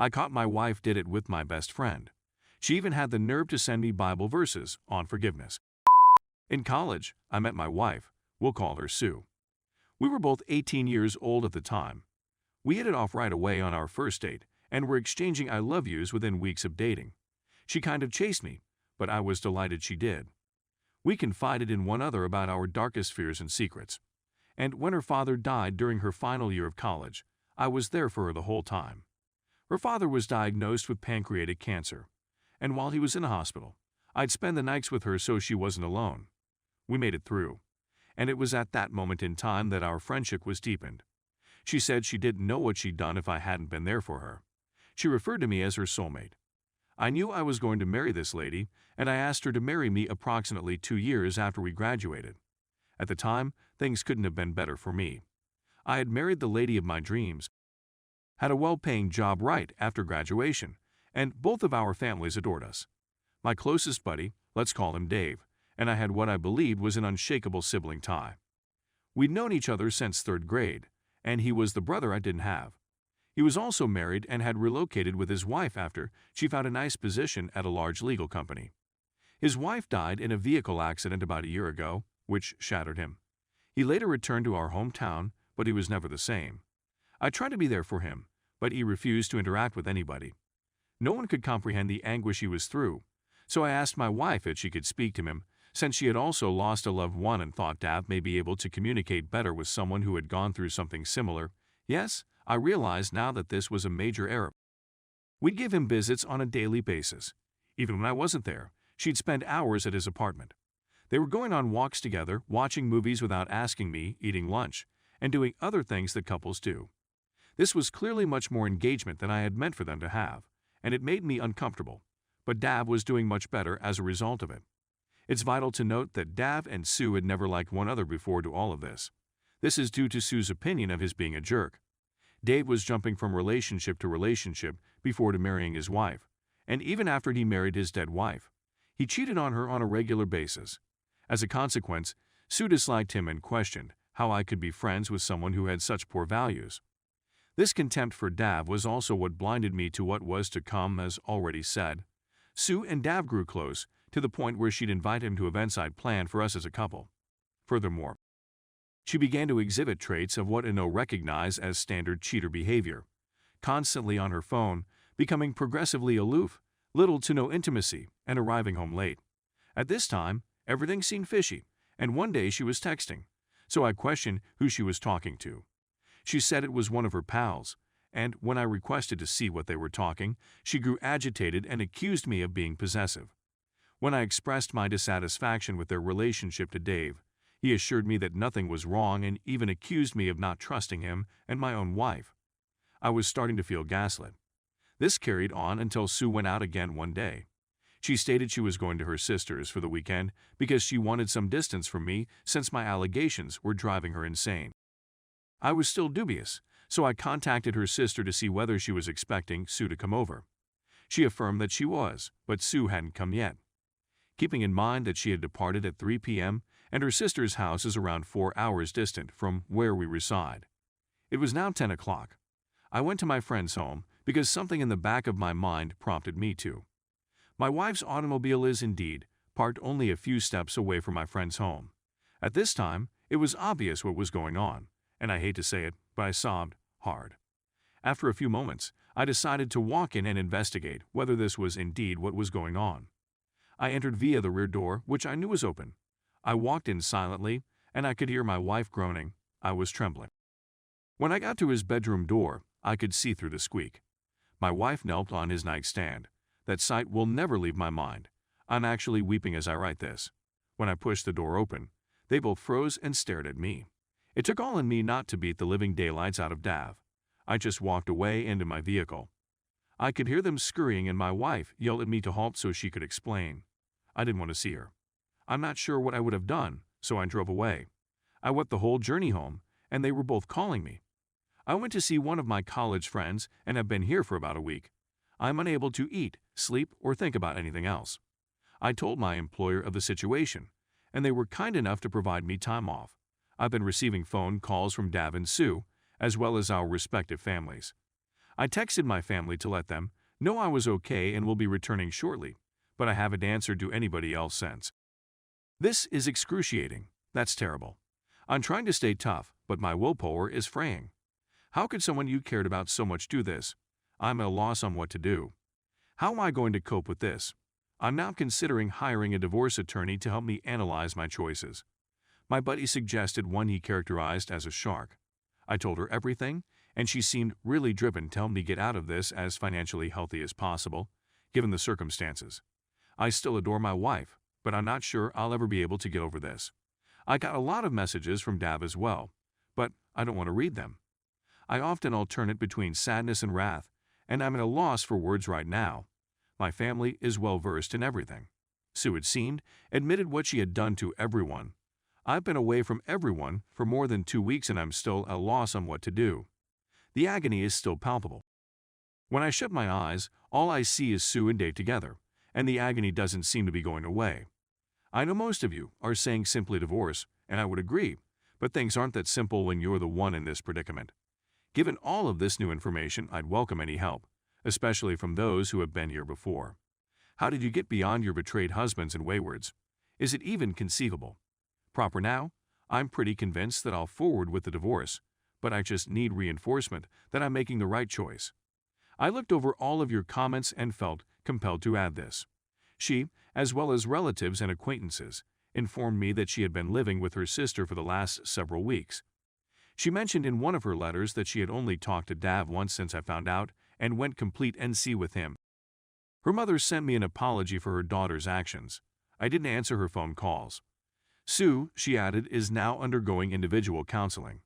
I caught my wife did it with my best friend. She even had the nerve to send me Bible verses on forgiveness. In college, I met my wife. We'll call her Sue. We were both 18 years old at the time. We hit it off right away on our first date and were exchanging I love yous within weeks of dating. She kind of chased me, but I was delighted she did. We confided in one another about our darkest fears and secrets. And when her father died during her final year of college, I was there for her the whole time. Her father was diagnosed with pancreatic cancer, and while he was in the hospital, I'd spend the nights with her so she wasn't alone. We made it through, and it was at that moment in time that our friendship was deepened. She said she didn't know what she'd done if I hadn't been there for her. She referred to me as her soulmate. I knew I was going to marry this lady, and I asked her to marry me approximately 2 years after we graduated. At the time, things couldn't have been better for me. I had married the lady of my dreams, had a well-paying job right after graduation, and both of our families adored us. My closest buddy, let's call him Dave, and I had what I believed was an unshakable sibling tie. We'd known each other since 3rd grade, and he was the brother I didn't have. He was also married and had relocated with his wife after she found a nice position at a large legal company. His wife died in a vehicle accident about a year ago, which shattered him. He later returned to our hometown, but he was never the same. I tried to be there for him, but he refused to interact with anybody. No one could comprehend the anguish he was through, so I asked my wife if she could speak to him, since she had also lost a loved one and thought Dave may be able to communicate better with someone who had gone through something similar. Yes, I realized now that this was a major error. We'd give him visits on a daily basis. Even when I wasn't there, she'd spend hours at his apartment. They were going on walks together, watching movies without asking me, eating lunch, and doing other things that couples do. This was clearly much more engagement than I had meant for them to have, and it made me uncomfortable. But Dave was doing much better as a result of it. It's vital to note that Dave and Sue had never liked one another before to all of this. This is due to Sue's opinion of his being a jerk. Dave was jumping from relationship to relationship before to marrying his wife, and even after he married his dead wife, he cheated on her on a regular basis. As a consequence, Sue disliked him and questioned how I could be friends with someone who had such poor values. This contempt for Dave was also what blinded me to what was to come. As already said, Sue and Dave grew close, to the point where she'd invite him to events I'd planned for us as a couple. Furthermore, she began to exhibit traits of what I know recognize as standard cheater behavior, constantly on her phone, becoming progressively aloof, little to no intimacy, and arriving home late. At this time, everything seemed fishy, and one day she was texting, so I questioned who she was talking to. She said it was one of her pals, and when I requested to see what they were talking, she grew agitated and accused me of being possessive. When I expressed my dissatisfaction with their relationship to Dave, he assured me that nothing was wrong and even accused me of not trusting him and my own wife. I was starting to feel gaslit. This carried on until Sue went out again one day. She stated she was going to her sister's for the weekend because she wanted some distance from me since my allegations were driving her insane. I was still dubious, so I contacted her sister to see whether she was expecting Sue to come over. She affirmed that she was, but Sue hadn't come yet. Keeping in mind that she had departed at 3 p.m. and her sister's house is around 4 hours distant from where we reside. It was now 10 o'clock. I went to my friend's home because something in the back of my mind prompted me to. My wife's automobile is indeed parked only a few steps away from my friend's home. At this time, it was obvious what was going on, and I hate to say it, but I sobbed hard. After a few moments, I decided to walk in and investigate whether this was indeed what was going on. I entered via the rear door, which I knew was open. I walked in silently, and I could hear my wife groaning. I was trembling. When I got to his bedroom door, I could see through the squeak. My wife knelt on his nightstand. That sight will never leave my mind. I'm actually weeping as I write this. When I pushed the door open, they both froze and stared at me. It took all in me not to beat the living daylights out of Dave. I just walked away into my vehicle. I could hear them scurrying and my wife yelled at me to halt so she could explain. I didn't want to see her. I'm not sure what I would have done, so I drove away. I wept the whole journey home, and they were both calling me. I went to see one of my college friends and have been here for about a week. I'm unable to eat, sleep, or think about anything else. I told my employer of the situation, and they were kind enough to provide me time off. I've been receiving phone calls from Dave and Sue, as well as our respective families. I texted my family to let them know I was okay and will be returning shortly, but I haven't answered to anybody else since. This is excruciating. That's terrible. I'm trying to stay tough, but my willpower is fraying. How could someone you cared about so much do this? I'm at a loss on what to do. How am I going to cope with this? I'm now considering hiring a divorce attorney to help me analyze my choices. My buddy suggested one he characterized as a shark. I told her everything, and she seemed really driven to help me get out of this as financially healthy as possible, given the circumstances. I still adore my wife, but I'm not sure I'll ever be able to get over this. I got a lot of messages from Dav as well, but I don't want to read them. I often alternate between sadness and wrath, and I'm at a loss for words right now. My family is well versed in everything. Sue, it seemed, admitted what she had done to everyone. I've been away from everyone for more than 2 weeks and I'm still at a loss on what to do. The agony is still palpable. When I shut my eyes, all I see is Sue and Dave together, and the agony doesn't seem to be going away. I know most of you are saying simply divorce, and I would agree, but things aren't that simple when you're the one in this predicament. Given all of this new information, I'd welcome any help, especially from those who have been here before. How did you get beyond your betrayed husbands and waywards? Is it even conceivable? Proper now, I'm pretty convinced that I'll forward with the divorce, but I just need reinforcement that I'm making the right choice. I looked over all of your comments and felt compelled to add this. She, as well as relatives and acquaintances, informed me that she had been living with her sister for the last several weeks. She mentioned in one of her letters that she had only talked to Dav once since I found out and went complete NC with him. Her mother sent me an apology for her daughter's actions. I didn't answer her phone calls. Sue, she added, is now undergoing individual counseling.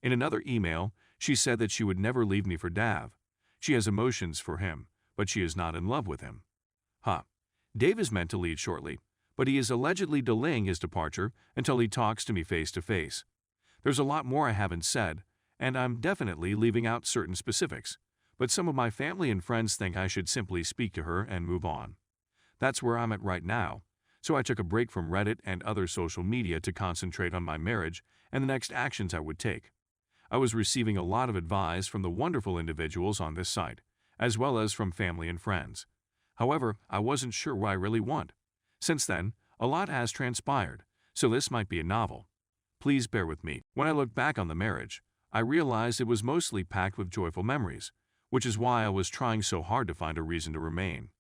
In another email, she said that she would never leave me for Dav. She has emotions for him, but she is not in love with him. Dave is meant to leave shortly, but he is allegedly delaying his departure until he talks to me face to face. There's a lot more I haven't said, and I'm definitely leaving out certain specifics, but some of my family and friends think I should simply speak to her and move on. That's where I'm at right now, so I took a break from Reddit and other social media to concentrate on my marriage and the next actions I would take. I was receiving a lot of advice from the wonderful individuals on this site, as well as from family and friends. However, I wasn't sure what I really want. Since then, a lot has transpired, so this might be a novel. Please bear with me. When I look back on the marriage, I realized it was mostly packed with joyful memories, which is why I was trying so hard to find a reason to remain.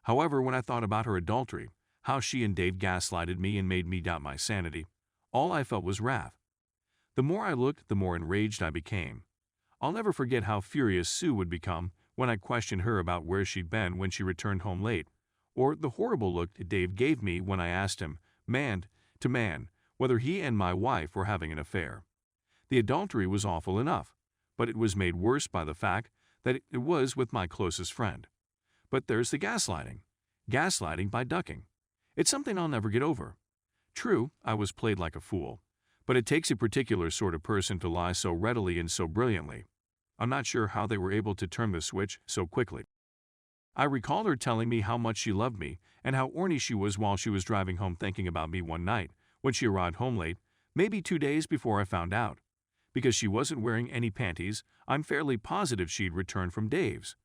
However, when I thought about her adultery, how she and Dave gaslighted me and made me doubt my sanity, all I felt was wrath. The more I looked, the more enraged I became. I'll never forget how furious Sue would become when I questioned her about where she'd been when she returned home late, or the horrible look Dave gave me when I asked him, man to man, whether he and my wife were having an affair. The adultery was awful enough, but it was made worse by the fact that it was with my closest friend. But there's the gaslighting. Gaslighting by ducking. It's something I'll never get over. True, I was played like a fool, but it takes a particular sort of person to lie so readily and so brilliantly. I'm not sure how they were able to turn the switch so quickly. I recall her telling me how much she loved me and how orny she was while she was driving home thinking about me one night when she arrived home late, maybe 2 days before I found out. Because she wasn't wearing any panties, I'm fairly positive she'd returned from Dave's.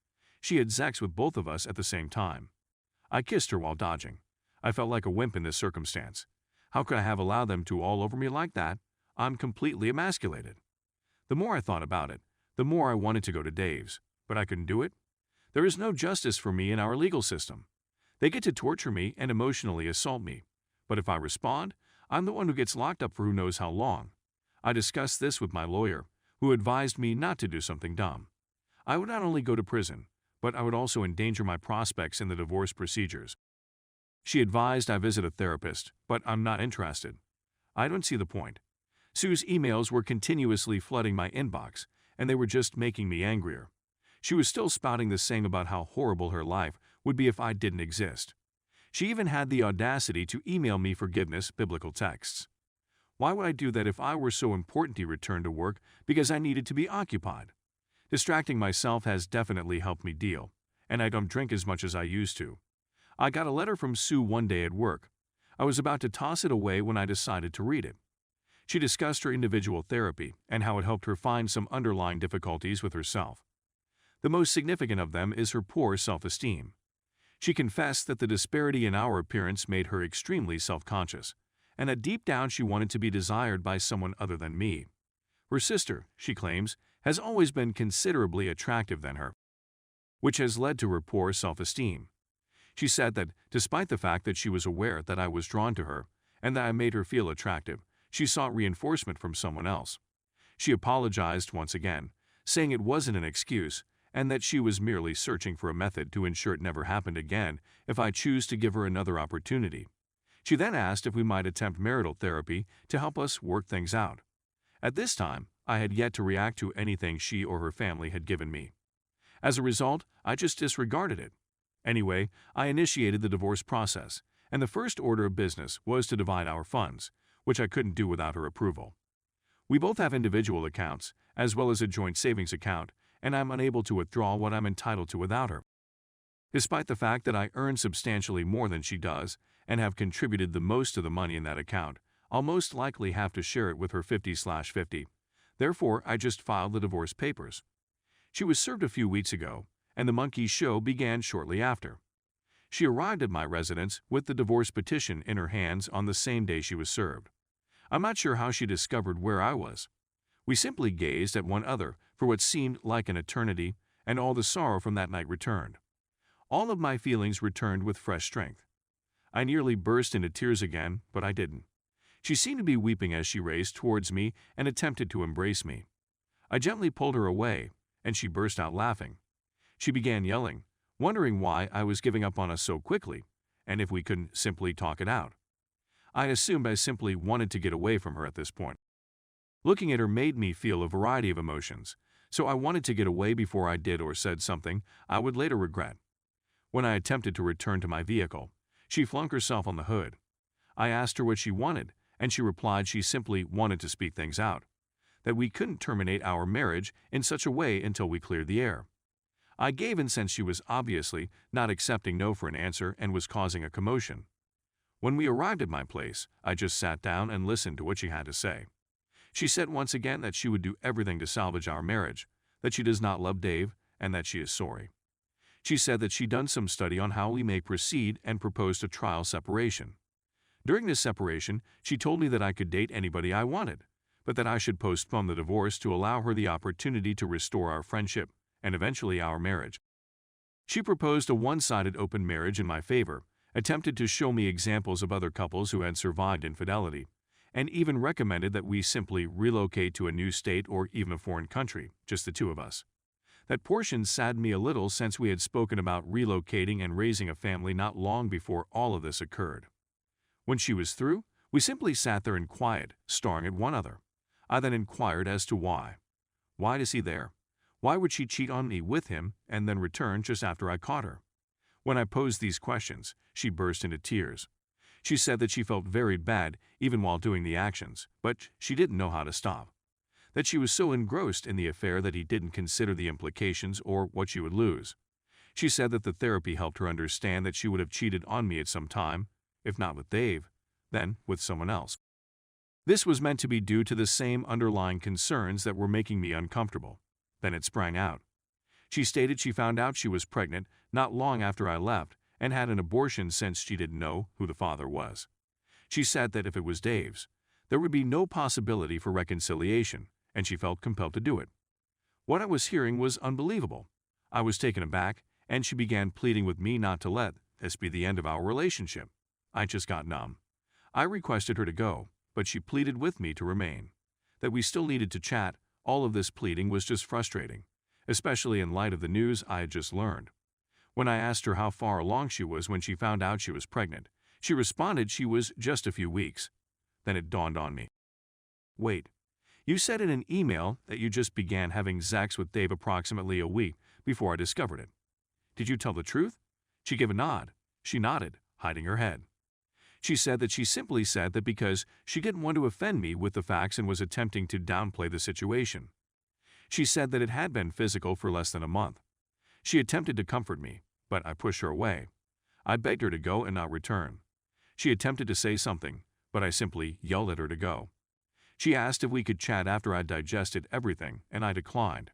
She had sex with both of us at the same time. I kissed her while dodging. I felt like a wimp in this circumstance. How could I have allowed them to all over me like that? I'm completely emasculated. The more I thought about it, the more I wanted to go to Dave's, but I couldn't do it. There is no justice for me in our legal system. They get to torture me and emotionally assault me, but if I respond, I'm the one who gets locked up for who knows how long. I discussed this with my lawyer, who advised me not to do something dumb. I would not only go to prison, but I would also endanger my prospects in the divorce procedures. She advised I visit a therapist, but I'm not interested. I don't see the point. Sue's emails were continuously flooding my inbox, and they were just making me angrier. She was still spouting the same about how horrible her life would be if I didn't exist. She even had the audacity to email me forgiveness biblical texts. Why would I do that if I were so important to return to work because I needed to be occupied? Distracting myself has definitely helped me deal, and I don't drink as much as I used to. I got a letter from Sue one day at work. I was about to toss it away when I decided to read it. She discussed her individual therapy and how it helped her find some underlying difficulties with herself. The most significant of them is her poor self-esteem. She confessed that the disparity in our appearance made her extremely self-conscious, and that deep down she wanted to be desired by someone other than me. Her sister, she claims, has always been considerably attractive than her, which has led to her poor self-esteem. She said that, despite the fact that she was aware that I was drawn to her and that I made her feel attractive, she sought reinforcement from someone else. She apologized once again, saying it wasn't an excuse and that she was merely searching for a method to ensure it never happened again if I choose to give her another opportunity. She then asked if we might attempt marital therapy to help us work things out. At this time, I had yet to react to anything she or her family had given me. As a result, I just disregarded it. Anyway, I initiated the divorce process, and the first order of business was to divide our funds, which I couldn't do without her approval. We both have individual accounts, as well as a joint savings account, and I'm unable to withdraw what I'm entitled to without her. Despite the fact that I earn substantially more than she does and have contributed the most of the money in that account, I'll most likely have to share it with her 50/50. Therefore, I just filed the divorce papers. She was served a few weeks ago, and the monkey show began shortly after. She arrived at my residence with the divorce petition in her hands on the same day she was served. I'm not sure how she discovered where I was. We simply gazed at one another for what seemed like an eternity, and all the sorrow from that night returned. All of my feelings returned with fresh strength. I nearly burst into tears again, but I didn't. She seemed to be weeping as she raced towards me and attempted to embrace me. I gently pulled her away, and she burst out laughing. She began yelling, wondering why I was giving up on us so quickly, and if we couldn't simply talk it out. I assumed I simply wanted to get away from her at this point. Looking at her made me feel a variety of emotions, so I wanted to get away before I did or said something I would later regret. When I attempted to return to my vehicle, she flung herself on the hood. I asked her what she wanted, and she replied she simply wanted to speak things out, that we couldn't terminate our marriage in such a way until we cleared the air. I gave in since she was obviously not accepting no for an answer and was causing a commotion. When we arrived at my place, I just sat down and listened to what she had to say. She said once again that she would do everything to salvage our marriage, that she does not love Dave, and that she is sorry. She said that she'd done some study on how we may proceed and proposed a trial separation. During this separation, she told me that I could date anybody I wanted, but that I should postpone the divorce to allow her the opportunity to restore our friendship and eventually our marriage. She proposed a one-sided open marriage in my favor, attempted to show me examples of other couples who had survived infidelity, and even recommended that we simply relocate to a new state or even a foreign country, just the two of us. That portion saddened me a little since we had spoken about relocating and raising a family not long before all of this occurred. When she was through, we simply sat there in quiet, staring at one another. I then inquired as to why. Why is he there? Why would she cheat on me with him and then return just after I caught her? When I posed these questions, she burst into tears. She said that she felt very bad even while doing the actions, but she didn't know how to stop. That she was so engrossed in the affair that he didn't consider the implications or what she would lose. She said that the therapy helped her understand that she would have cheated on me at some time, if not with Dave, then with someone else. This was meant to be due to the same underlying concerns that were making me uncomfortable. Then it sprang out. She stated she found out she was pregnant not long after I left and had an abortion since she didn't know who the father was. She said that if it was Dave's, there would be no possibility for reconciliation, and she felt compelled to do it. What I was hearing was unbelievable. I was taken aback, and she began pleading with me not to let this be the end of our relationship. I just got numb. I requested her to go, but she pleaded with me to remain. That we still needed to chat, all of this pleading was just frustrating, especially in light of the news I had just learned. When I asked her how far along she was when she found out she was pregnant, she responded she was just a few weeks. Then it dawned on me. Wait, you said in an email that you just began having sex with Dave approximately a week before I discovered it. Did you tell the truth? She gave a nod. She nodded, hiding her head. She said that she simply said that because she didn't want to offend me with the facts and was attempting to downplay the situation. She said that it had been physical for less than a month. She attempted to comfort me, but I pushed her away. I begged her to go and not return. She attempted to say something, but I simply yelled at her to go. She asked if we could chat after I'd digested everything, and I declined.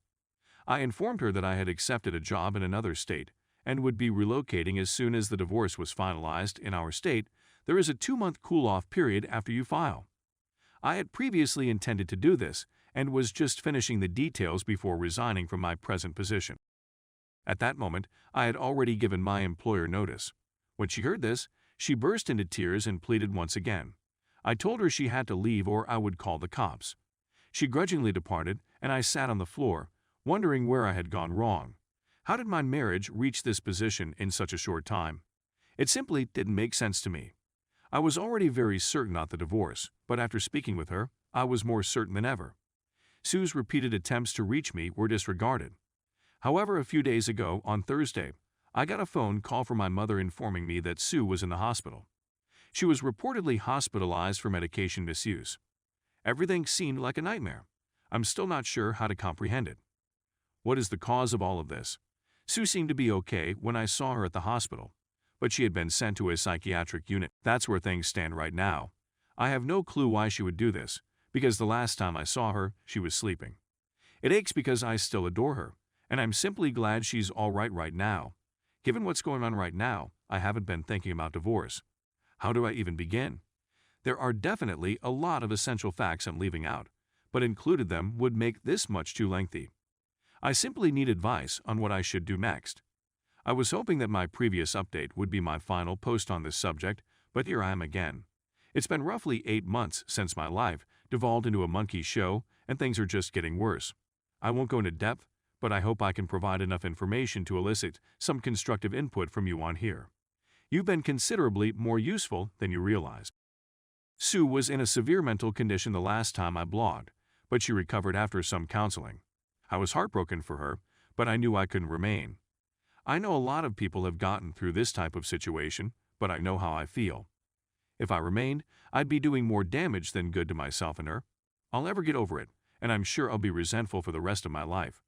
I informed her that I had accepted a job in another state and would be relocating as soon as the divorce was finalized. In our state, there is a 2-month cool-off period after you file. I had previously intended to do this and was just finishing the details before resigning from my present position. At that moment, I had already given my employer notice. When she heard this, she burst into tears and pleaded once again. I told her she had to leave or I would call the cops. She grudgingly departed, and I sat on the floor, wondering where I had gone wrong. How did my marriage reach this position in such a short time? It simply didn't make sense to me. I was already very certain about the divorce, but after speaking with her, I was more certain than ever. Sue's repeated attempts to reach me were disregarded. However, a few days ago, on Thursday, I got a phone call from my mother informing me that Sue was in the hospital. She was reportedly hospitalized for medication misuse. Everything seemed like a nightmare. I'm still not sure how to comprehend it. What is the cause of all of this? Sue seemed to be okay when I saw her at the hospital, but she had been sent to a psychiatric unit. That's where things stand right now. I have no clue why she would do this, because the last time I saw her, she was sleeping. It aches because I still adore her, and I'm simply glad she's all right now. Given what's going on right now, I haven't been thinking about divorce. How do I even begin? There are definitely a lot of essential facts I'm leaving out, but included them would make this much too lengthy. I simply need advice on what I should do next. I was hoping that my previous update would be my final post on this subject, but here I am again. It's been roughly 8 months since my life devolved into a monkey show, and things are just getting worse. I won't go into depth, but I hope I can provide enough information to elicit some constructive input from you on here. You've been considerably more useful than you realized. Sue was in a severe mental condition the last time I blogged, but she recovered after some counseling. I was heartbroken for her, but I knew I couldn't remain. I know a lot of people have gotten through this type of situation, but I know how I feel. If I remained, I'd be doing more damage than good to myself and her. I'll never get over it, and I'm sure I'll be resentful for the rest of my life.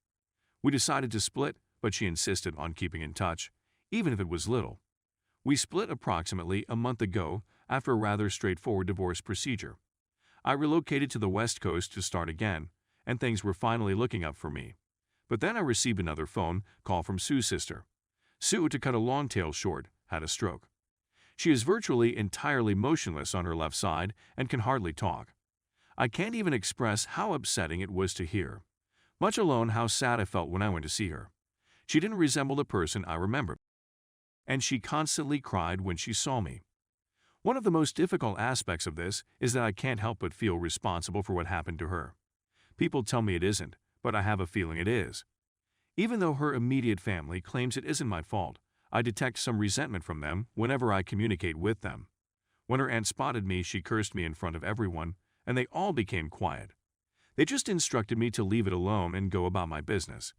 We decided to split, but she insisted on keeping in touch, even if it was little. We split approximately a month ago after a rather straightforward divorce procedure. I relocated to the West Coast to start again, and things were finally looking up for me. But then I received another phone call from Sue's sister. Sue, to cut a long tale short, had a stroke. She is virtually entirely motionless on her left side and can hardly talk. I can't even express how upsetting it was to hear, much alone how sad I felt when I went to see her. She didn't resemble the person I remembered, and she constantly cried when she saw me. One of the most difficult aspects of this is that I can't help but feel responsible for what happened to her. People tell me it isn't, but I have a feeling it is. Even though her immediate family claims it isn't my fault, I detect some resentment from them whenever I communicate with them. When her aunt spotted me, she cursed me in front of everyone, and they all became quiet. They just instructed me to leave it alone and go about my business.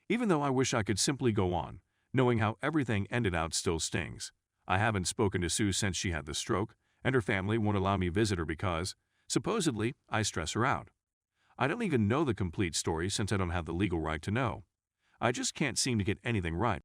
Even though I wish I could simply go on, knowing how everything ended out still stings. I haven't spoken to Sue since she had the stroke, and her family won't allow me visit her because, supposedly, I stress her out. I don't even know the complete story since I don't have the legal right to know. I just can't seem to get anything right.